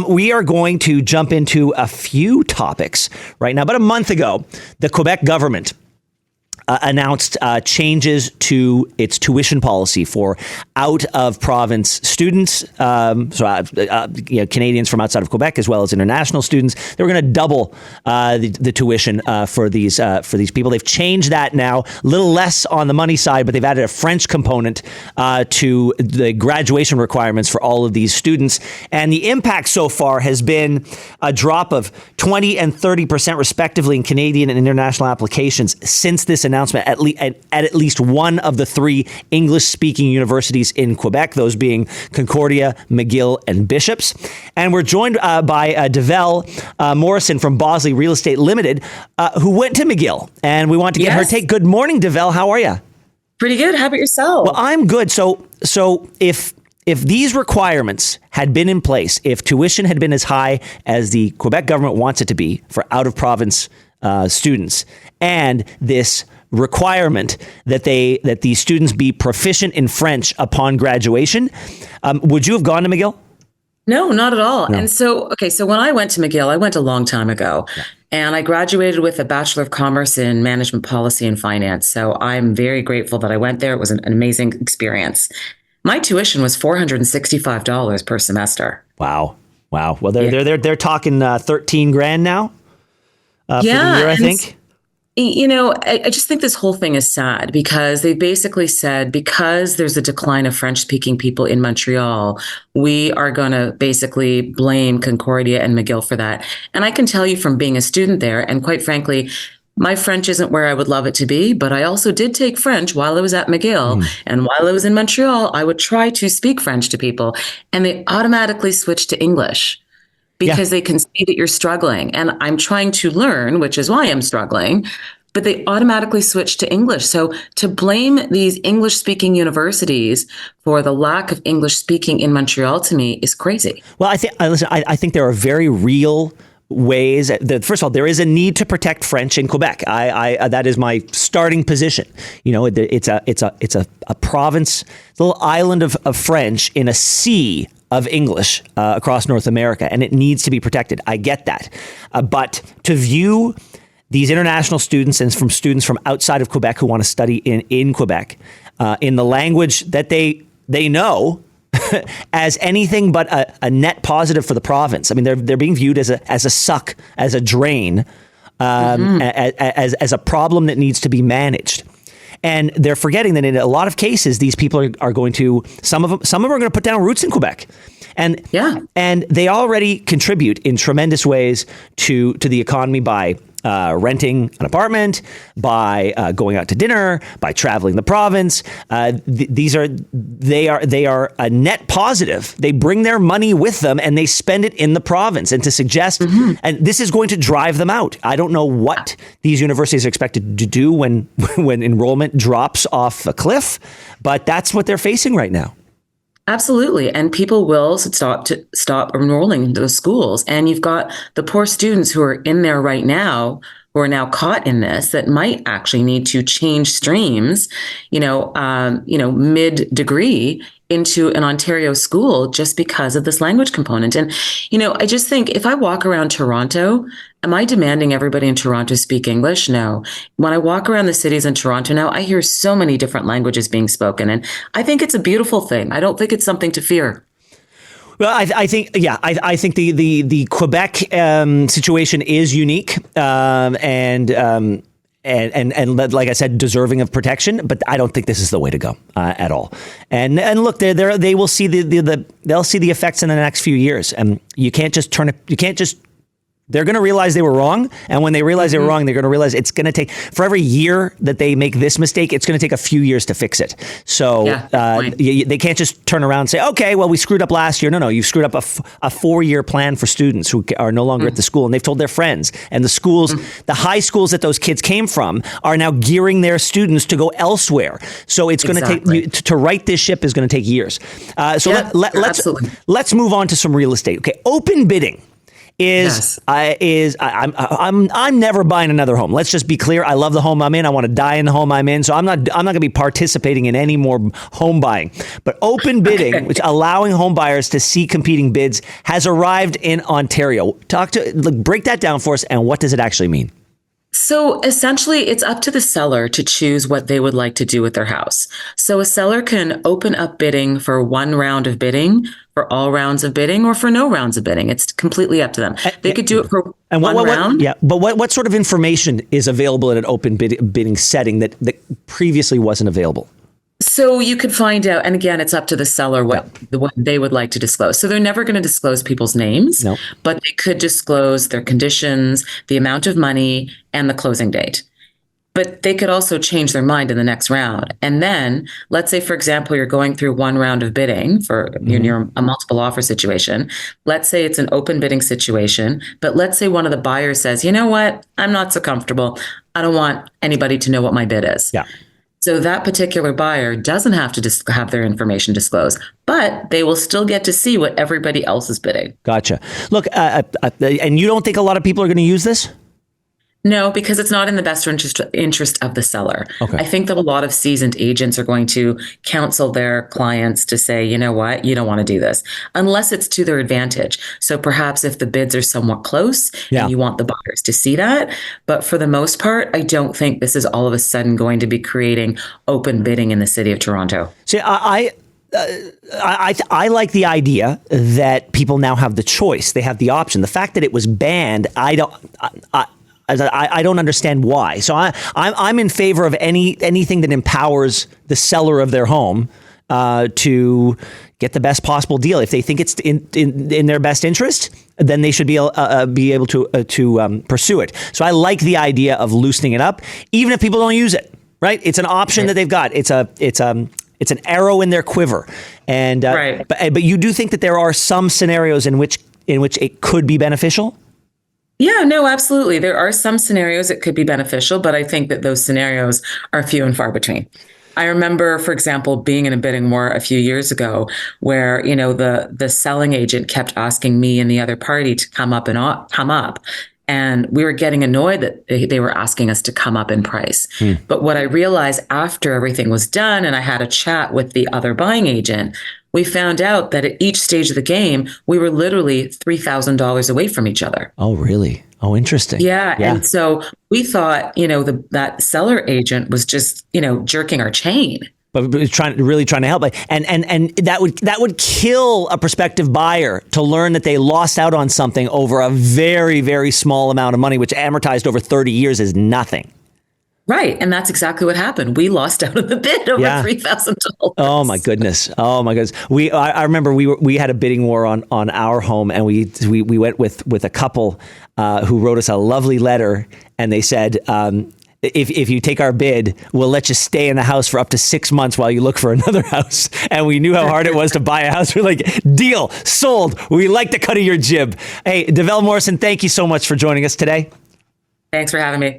We are going to jump into a few topics right now. About a month ago, the Quebec government announced changes to its tuition policy for out-of-province students, Canadians from outside of Quebec, as well as international students. They were going to double the tuition for these people. They've changed that now, a little less on the money side, but they've added a French component to the graduation requirements for all of these students. And the impact so far has been a drop of 20 and 30% respectively in Canadian and international applications since this announcement at least one of the three English-speaking universities in Quebec, those being Concordia, McGill, and Bishops. And we're joined by Develle Morrison from Bosley Real Estate Limited, who went to McGill. And we want to get her take. Good morning, Develle. How are you? Pretty good. How about yourself? Well, I'm good. So if these requirements had been in place, if tuition had been as high as the Quebec government wants it to be for out-of-province students, and this requirement that these students be proficient in French upon graduation, would you have gone to McGill? No, not at all. No. And so when I went to McGill, I went a long time ago, and I graduated with a Bachelor of Commerce in Management Policy and Finance. So I'm very grateful that I went there. It was an amazing experience. My tuition was $465 per semester. Wow. Well, they're talking 13 grand now for the year, I think. You know, I just think this whole thing is sad because they basically said, because there's a decline of French-speaking people in Montreal, we are going to basically blame Concordia and McGill for that. And I can tell you from being a student there, and quite frankly, my French isn't where I would love it to be, but I also did take French while I was at McGill. And while I was in Montreal, I would try to speak French to people, and they automatically switched to English. Because they can see that you're struggling. And I'm trying to learn, which is why I'm struggling, but they automatically switch to English. So to blame these English-speaking universities for the lack of English speaking in Montreal, to me, is crazy. Well, I think there are very real ways that, first of all, there is a need to protect French in Quebec. That is my starting position. You know, it's a province, a little island of French in a sea of English across North America, and it needs to be protected. I get that. But to view these international students and from students from outside of Quebec who want to study in Quebec in the language that they know as anything but a net positive for the province. I mean, they're being viewed as a suck, as a drain, as a problem that needs to be managed. And they're forgetting that in a lot of cases, these people are going to, some of them are going to put down roots in Quebec. And they already contribute in tremendous ways to the economy by renting an apartment, by going out to dinner, by traveling the province. They are a net positive. They bring their money with them and they spend it in the province. And to suggest, and this is going to drive them out. I don't know what these universities are expected to do when enrollment drops off a cliff, but that's what they're facing right now. Absolutely. And people will stop enrolling in those schools. And you've got the poor students who are in there right now, who are now caught in this, that might actually need to change streams, mid-degree into an Ontario school just because of this language component. And, I just think if I walk around Toronto, am I demanding everybody in Toronto speak English? No. When I walk around the cities in Toronto now, I hear so many different languages being spoken. And I think it's a beautiful thing. I don't think it's something to fear. Well, I think the Quebec situation is unique, and like I said, deserving of protection. But I don't think this is the way to go at all. And look, they will see they'll see the effects in the next few years. And you can't just they're going to realize they were wrong. And when they realize they were wrong, they're going to realize it's going to take, for every year that they make this mistake, it's going to take a few years to fix it. So they can't just turn around and say, okay, well, we screwed up last year. No, you've screwed up a 4-year plan for students who are no longer at the school. And they've told their friends, and the schools, the high schools that those kids came from are now gearing their students to go elsewhere. So it's going to take, to right this ship is going to take years. Let's move on to some real estate. Okay. Open bidding I'm never buying another home. Let's just be clear. I love the home I'm in. I want to die in the home I'm in. So I'm not going to be participating in any more home buying. But open bidding, which allowing home buyers to see competing bids, has arrived in Ontario. Break that down for us. And what does it actually mean? So essentially, it's up to the seller to choose what they would like to do with their house. So a seller can open up bidding for one round of bidding, for all rounds of bidding, or for no rounds of bidding. It's completely up to them. They could do it for one round. Yeah, but what sort of information is available in an open bidding setting that previously wasn't available? So you could find out, and again, it's up to the seller what they would like to disclose. So they're never going to disclose people's names, but they could disclose their conditions, the amount of money, and the closing date. But they could also change their mind in the next round. And then, let's say, for example, you're going through one round of bidding for you're a multiple offer situation. Let's say it's an open bidding situation, but let's say one of the buyers says, you know what, I'm not so comfortable. I don't want anybody to know what my bid is. Yeah. So that particular buyer doesn't have to have their information disclosed, but they will still get to see what everybody else is bidding. Gotcha. Look, and you don't think a lot of people are going to use this? No, because it's not in the best interest of the seller. Okay. I think that a lot of seasoned agents are going to counsel their clients to say, you know what, you don't want to do this unless it's to their advantage. So perhaps if the bids are somewhat close and you want the buyers to see that. But for the most part, I don't think this is all of a sudden going to be creating open bidding in the city of Toronto. See, I like the idea that people now have the choice. They have the option. The fact that it was banned, I don't understand why. So I'm in favor of anything that empowers the seller of their home to get the best possible deal. If they think it's in their best interest, then they should be able to pursue it. So I like the idea of loosening it up, even if people don't use it. Right? It's an option that they've got. It's an arrow in their quiver. And but you do think that there are some scenarios in which it could be beneficial? Yeah, no, absolutely. There are some scenarios it could be beneficial, but I think that those scenarios are few and far between. I remember, for example, being in a bidding war a few years ago where, the selling agent kept asking me and the other party to come up. And we were getting annoyed that they were asking us to come up in price. But what I realized after everything was done and I had a chat with the other buying agent, we found out that at each stage of the game, we were literally $3,000 away from each other. Oh, really? Oh, interesting. Yeah. And so we thought, that seller agent was just, jerking our chain. But really trying to help. And that would kill a prospective buyer to learn that they lost out on something over a very, very small amount of money, which amortized over 30 years is nothing. Right. And that's exactly what happened. We lost out on the bid over $3,000. Oh, my goodness. I remember we had a bidding war on our home, and we went with a couple who wrote us a lovely letter, and they said, if you take our bid, we'll let you stay in the house for up to 6 months while you look for another house. And we knew how hard it was to buy a house. We're like, deal, sold. We like the cut of your jib. Hey, Develle Morrison, thank you so much for joining us today. Thanks for having me.